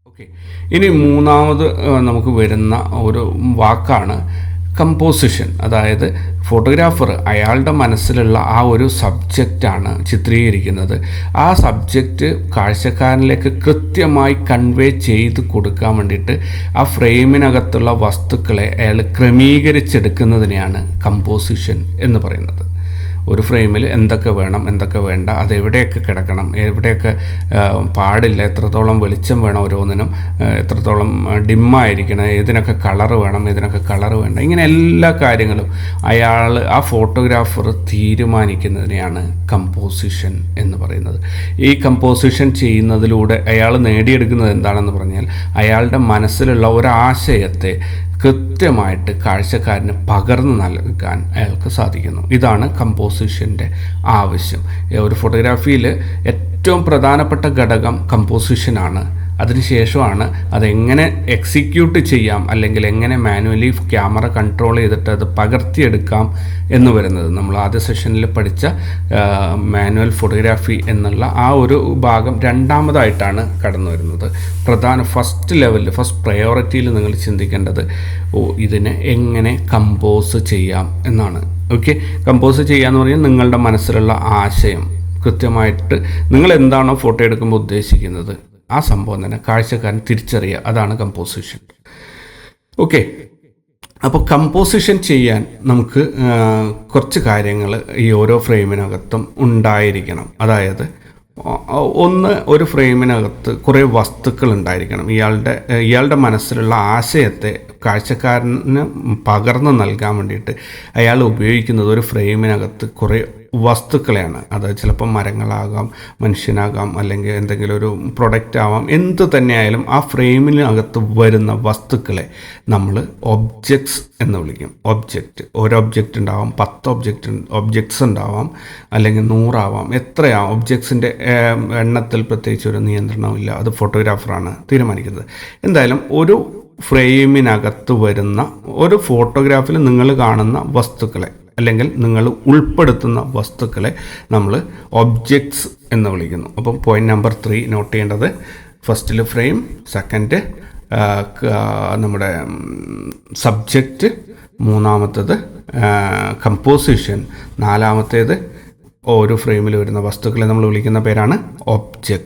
Okay, ഇനി മൂന്നാമത് നമുക്ക് വരുന്ന ഒരു വാക്കാണ് കമ്പോസിഷൻ. അതായത് ഫോട്ടോഗ്രാഫർ അയാളുടെ മനസ്സിലുള്ള ആ ഒരു സബ്ജക്റ്റാണ് ചിത്രീകരിക്കുന്നത്. ആ സബ്ജക്റ്റ് കാഴ്ചക്കാരനിലേക്ക് കൃത്യമായി കൺവേ ചെയ്ത് കൊടുക്കാൻ വേണ്ടിയിട്ട് ആ ഫ്രെയിമിനകത്തുള്ള വസ്തുക്കളെ അയാൾ ക്രമീകരിച്ചെടുക്കുന്നതിനെയാണ് കമ്പോസിഷൻ എന്ന് പറയുന്നത്. ഒരു ഫ്രെയിമിൽ എന്തൊക്കെ വേണം, എന്തൊക്കെ വേണ്ട, അതെവിടെയൊക്കെ കിടക്കണം, എവിടെയൊക്കെ പാടില്ല, എത്രത്തോളം വെളിച്ചം വേണം ഓരോന്നിനും, എത്രത്തോളം ഡിമ്മായിരിക്കണം, ഏതിനൊക്കെ കളറ് വേണം, ഏതിനൊക്കെ കളറ് വേണ്ട, ഇങ്ങനെ എല്ലാ കാര്യങ്ങളും ആ ഫോട്ടോഗ്രാഫർ തീരുമാനിക്കുന്നതിനെയാണ് കമ്പോസിഷൻ എന്ന് പറയുന്നത്. ഈ കമ്പോസിഷൻ ചെയ്യുന്നതിലൂടെ അയാൾ നേടിയെടുക്കുന്നത് എന്താണെന്ന് പറഞ്ഞാൽ അയാളുടെ മനസ്സിലുള്ള ഒരാശയത്തെ കൃത്യമായിട്ട് കാഴ്ചക്കാരന് പകർന്നു നൽകാൻ അയാൾക്ക് സാധിക്കുന്നു. ഇതാണ് കമ്പോസിഷൻ്റെ ആവശ്യം. ഒരു ഫോട്ടോഗ്രാഫിയിൽ ഏറ്റവും പ്രധാനപ്പെട്ട ഘടകം കമ്പോസിഷനാണ്. അതിനുശേഷമാണ് അതെങ്ങനെ എക്സിക്യൂട്ട് ചെയ്യാം, അല്ലെങ്കിൽ എങ്ങനെ മാനുവലി ക്യാമറ കൺട്രോൾ ചെയ്തിട്ട് അത് പകർത്തിയെടുക്കാം എന്ന് വരുന്നത്. നമ്മൾ ആദ്യ സെഷനിൽ പഠിച്ച മാനുവൽ ഫോട്ടോഗ്രാഫി എന്നുള്ള ആ ഒരു ഭാഗം രണ്ടാമതായിട്ടാണ് കടന്നു വരുന്നത്. ഫസ്റ്റ് പ്രയോറിറ്റിയിൽ നിങ്ങൾ ചിന്തിക്കേണ്ടത് ഇതിനെ എങ്ങനെ കമ്പോസ് ചെയ്യാം എന്നാണ്. ഓക്കെ, കമ്പോസ് ചെയ്യാന്ന് പറഞ്ഞാൽ നിങ്ങളുടെ മനസ്സിലുള്ള ആശയം കൃത്യമായിട്ട് നിങ്ങൾ എന്താണോ ഫോട്ടോ എടുക്കുമ്പോൾ ഉദ്ദേശിക്കുന്നത് ആ സംഭവം തന്നെ കാഴ്ചക്കാരൻ തിരിച്ചറിയുക. അതാണ് കമ്പോസിഷൻ. ഓക്കെ, അപ്പോൾ കമ്പോസിഷൻ ചെയ്യാൻ നമുക്ക് കുറച്ച് കാര്യങ്ങൾ ഈ ഓരോ ഫ്രെയിമിനകത്തും ഉണ്ടായിരിക്കണം. അതായത് ഒരു ഫ്രെയിമിനകത്ത് കുറേ വസ്തുക്കൾ ഉണ്ടായിരിക്കണം. ഇയാളുടെ മനസ്സിലുള്ള ആശയത്തെ കാഴ്ചക്കാരന് പകർന്നു നൽകാൻ വേണ്ടിയിട്ട് അയാൾ ഉപയോഗിക്കുന്നത് ഒരു ഫ്രെയിമിനകത്ത് കുറേ വസ്തുക്കളെയാണ്. അത് ചിലപ്പോൾ മരങ്ങളാകാം, മനുഷ്യനാകാം, അല്ലെങ്കിൽ എന്തെങ്കിലും ഒരു പ്രൊഡക്റ്റ് ആവാം. എന്ത് തന്നെയായാലും ആ ഫ്രെയിമിനകത്ത് വരുന്ന വസ്തുക്കളെ നമ്മൾ ഒബ്ജക്ട്സ് എന്ന് വിളിക്കും. ഒരു ഒബ്ജക്റ്റ് ഉണ്ടാവാം, 10 ഒബ്ജക്ട്സ് ഉണ്ടാവാം, അല്ലെങ്കിൽ 100 ആവാം, എത്രയാവും. ഒബ്ജക്ട്സിൻ്റെ എണ്ണത്തിൽ പ്രത്യേകിച്ച് ഒരു നിയന്ത്രണമില്ല. അത് ഫോട്ടോഗ്രാഫറാണ് തീരുമാനിക്കുന്നത്. എന്തായാലും ഒരു ഫ്രെയിമിനകത്ത് വരുന്ന ഒരു ഫോട്ടോഗ്രാഫിൽ നിങ്ങൾ കാണുന്ന വസ്തുക്കളെ അല്ലെങ്കിൽ നിങ്ങൾ ഉൾപ്പെടുത്തുന്ന വസ്തുക്കളെ നമ്മൾ ഒബ്ജക്ട്സ് എന്ന് വിളിക്കുന്നു. അപ്പം പോയിന്റ് നമ്പർ 3 നോട്ട് ചെയ്യേണ്ടത്: ഫസ്റ്റിൽ ഫ്രെയിം, സെക്കൻഡ് നമ്മുടെ സബ്ജക്റ്റ്, മൂന്നാമത്തേത് കമ്പോസിഷൻ, നാലാമത്തേത് ഒരു ഫ്രെയിമിൽ വരുന്ന വസ്തുക്കളെ നമ്മൾ വിളിക്കുന്ന പേരാണ് ഒബ്ജക്റ്റ്.